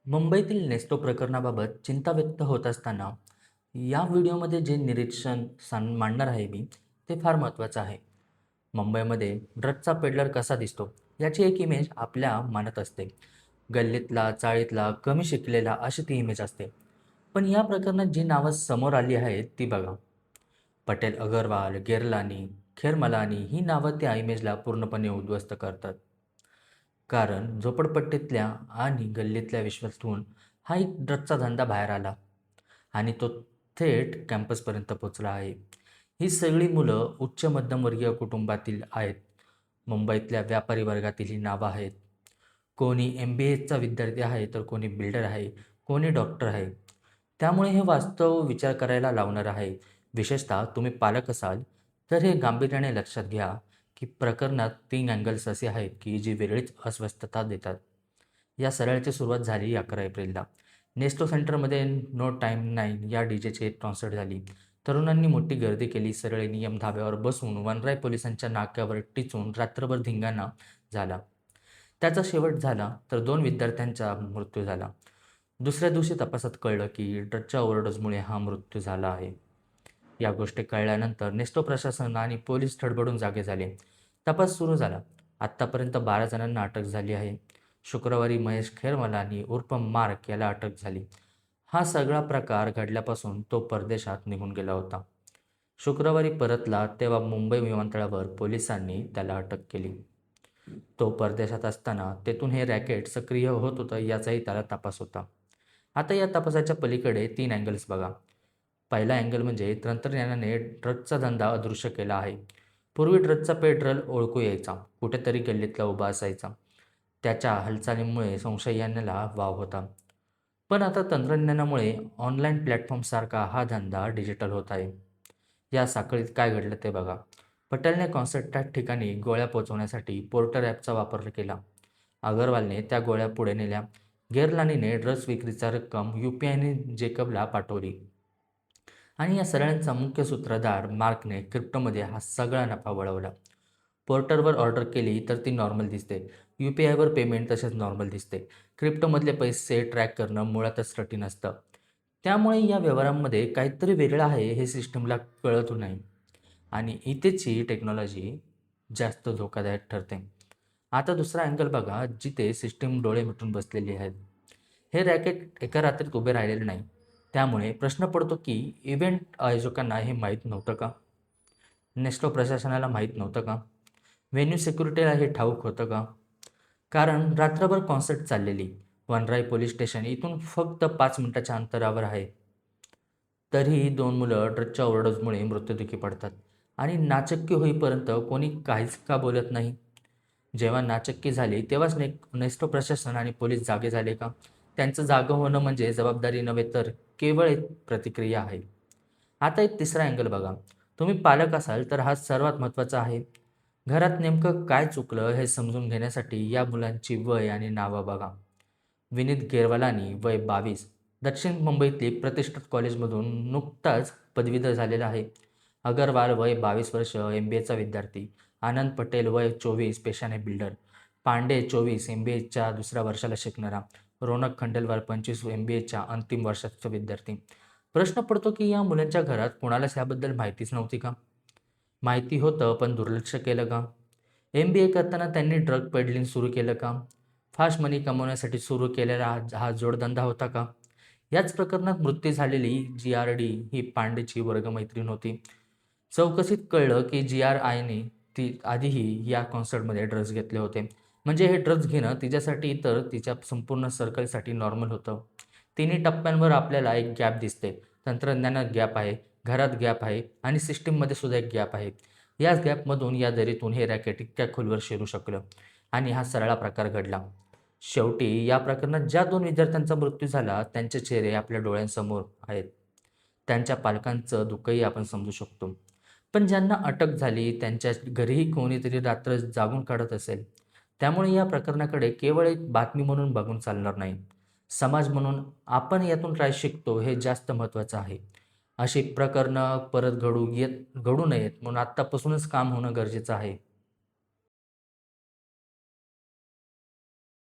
मुंबईतील नेस्टो प्रकरणाबाबत चिंता व्यक्त होत असताना या व्हिडिओमध्ये जे निरीक्षण मांडणार आहे मी ते फार महत्त्वाचं आहे. मुंबईमध्ये ड्रग्जचा पेडलर कसा दिसतो याची एक इमेज आपल्या मनात असते. गल्लीतला, चाळीतला, कमी शिकलेला अशी ती इमेज असते. पण या प्रकरणात जी नावं समोर आली आहेत ती बघा. पटेल, अगरवाल, गेरलानी, खेरमलानी ही नावं त्या इमेजला पूर्णपणे उद्ध्वस्त करतात. कारण झोपडपट्टीतल्या आणि गल्लीतल्या विश्वातून हा एक ड्रगचा धंदा बाहेर आला आणि तो थेट कॅम्पसपर्यंत पोचला आहे. ही सगळी मुलं उच्च मध्यमवर्गीय कुटुंबातील आहेत. मुंबईतल्या व्यापारी वर्गातील ही नावं आहेत. कोणी MBAचा विद्यार्थी आहे, तर कोणी बिल्डर आहे, कोणी डॉक्टर आहे. त्यामुळे हे वास्तव विचार करायला लावणारं आहे. विशेषतः तुम्ही पालक असाल, तर हे गांभीर्याने लक्षात घ्या, की प्रकरणात 3 अँगल्स असे आहेत, की जी वेगळीच अस्वस्थता देतात. या सरळची सुरुवात झाली 11 एप्रिलला. नेस्टो सेंटरमध्ये नो टाईम 9 या डीजेची कॉन्सर्ट झाली. तरुणांनी मोठी गर्दी केली. सरळे नियम धाब्यावर बसवून वनराई पोलिसांच्या नाक्यावर टिचून रात्रभर धिंगाणा झाला. त्याचा शेवट झाला तर 2 विद्यार्थ्यांचा मृत्यू झाला. दुसऱ्या दिवशी तपासात कळलं की ड्रगच्या ओव्हरडोसमुळे हा मृत्यू झाला आहे. या गोष्टी कळल्यानंतर नेस्टो प्रशासन आणि पोलीस थडबडून जागे झाले. तपास सुरू झाला. आत्तापर्यंत 12 जणांना अटक झाली आहे. शुक्रवारी महेश खेरमलानी उर्फ मार्क याला अटक झाली. हा सगळा प्रकार घडल्यापासून तो परदेशात निघून गेला होता. शुक्रवारी परतला तेव्हा मुंबई विमानतळावर पोलिसांनी त्याला अटक केली. तो परदेशात असताना तेथून हे रॅकेट सक्रिय होत होतं याचाही त्याला तपास होता. आता या तपासाच्या पलीकडे 3 अँगल्स बघा. पहिला अँगल म्हणजे तंत्रज्ञानाने ड्रग्जचा धंदा अदृश्य केला आहे. पूर्वी ड्रग्जचा पेट्रोल ओळखू यायचा, कुठेतरी गल्लीतला उभा असायचा. त्याच्या हालचालीमुळे संशयितांना वाव होता. पण आता तंत्रज्ञानामुळे ऑनलाईन प्लॅटफॉर्मसारखा हा धंदा डिजिटल होत आहे. या साखळीत काय घडलं ते बघा. पटेलने कॉन्सर्टच्या ठिकाणी गोळ्या पोहोचवण्यासाठी पोर्टर ॲपचा वापर केला. अगरवालने त्या गोळ्या पुढे नेल्या. गेरलानीने ड्रग्ज विक्रीचा रक्कम UPIने जेकबला पाठवली. आणि या सगळ्यांचा मुख्य सूत्रधार मार्कने क्रिप्टोमध्ये हा सगळा नफा वळवला. पोर्टरवर ऑर्डर केली तर ती नॉर्मल दिसते. UPIवर पेमेंट तसेच नॉर्मल दिसते. क्रिप्टोमधले पैसे ट्रॅक करणं मुळातच कठीण असतं. त्यामुळे या व्यवहारांमध्ये काहीतरी वेगळं आहे हे सिस्टमला कळत नाही. आणि इथेची टेक्नॉलॉजी जास्त धोकादायक ठरते. आता दुसरा अँगल बघा, जिथे सिस्टीम डोळे मिटून बसलेली आहेत. हे रॅकेट एका रात्रीत उभे राहिलेले नाही. त्यामुळे प्रश्न पडतो की इव्हेंट आयोजकांना हे माहीत नव्हतं का? नेस्टो प्रशासनाला माहीत नव्हतं का? व्हेन्यू सिक्युरिटीला हे ठाऊक होतं का? कारण रात्रभर कॉन्सर्ट चाललेली. वनराई पोलीस स्टेशन इथून फक्त 5 मिनिटाच्या अंतरावर आहे. तरीही 2 मुलं ड्रग्जच्या ओव्हरडोसमुळे मृत्युमुखी पडतात आणि नाचक्की होईपर्यंत कोणी काहीच का बोलत नाही? जेव्हा नाचक्की झाली तेव्हाच नेस्टो प्रशासन आणि पोलीस जागे झाले का? त्यांचं जागं होणं म्हणजे जबाबदारी नव्हे तर केवळ एक प्रतिक्रिया आहे. आता एक तिसरा अँगल बघा. तुम्ही पालक असाल तर हा सर्वात महत्त्वाचा आहे. घरात नेमकं काय चुकलं हे समजून घेण्यासाठी या मुलांची वय आणि नावं बघा. विनीत गेरवालानी वय 22, दक्षिण मुंबईतील प्रतिष्ठित कॉलेजमधून नुकताच पदवीधर झालेला आहे. अगरवाल वय 22 वर्ष, MBAचा विद्यार्थी. आनंद पटेल वय 24, पेशाने बिल्डर. पांडे 24, MBAच्या दुसऱ्या वर्षाला शिकणारा. रोनक खंडेलवाल 25, MBAच्या अंतिम वर्षाचा विद्यार्थी. प्रश्न पडतो की या मुलांच्या घरात कोणालाच याबद्दल माहितीच नव्हती का? माहिती होतं पण दुर्लक्ष केलं का? MBA करताना त्यांनी ड्रग पेडलिंग सुरू केलं का? फास्ट मनी कमवण्यासाठी सुरू केलेला हा जोडधंदा होता का? याच प्रकरणात मृत्यू झालेली GRD ही पांडेची वर्गमैत्रीण होती. चौकशीत कळलं की GRIने ती आधीही या कॉन्सर्टमध्ये ड्रग्ज घेतले होते. म्हणजे हे ड्रग्ज घेणं तिच्यासाठी तर तिच्या संपूर्ण सर्कलसाठी नॉर्मल होतं. तिन्ही टप्प्यांवर आपल्याला एक गॅप दिसते. तंत्रज्ञानात गॅप आहे, घरात गॅप आहे आणि सिस्टीममध्ये सुद्धा एक गॅप आहे. याच गॅपमधून या दरीतून हे रॅकेट इतक्या खोलवर शिरू शकलं आणि हा सगळा प्रकार घडला. शेवटी या प्रकरणात ज्या 2 विद्यार्थ्यांचा मृत्यू झाला त्यांचे चेहरे आपल्या डोळ्यांसमोर आहेत. त्यांच्या पालकांचं दुःखही आपण समजू शकतो. पण ज्यांना अटक झाली त्यांच्या घरीही कोणीतरी रात्र जागून काढत असेल. त्यामुळे या प्रकरणाकडे केवळ एक बातमी म्हणून बघून चालणार नाही. समाज म्हणून आपण यातून काय शिकतो हे जास्त महत्त्वाचं आहे. अशी प्रकरणं परत घडू नयेत म्हणून आत्तापासूनच काम होणं गरजेचं आहे.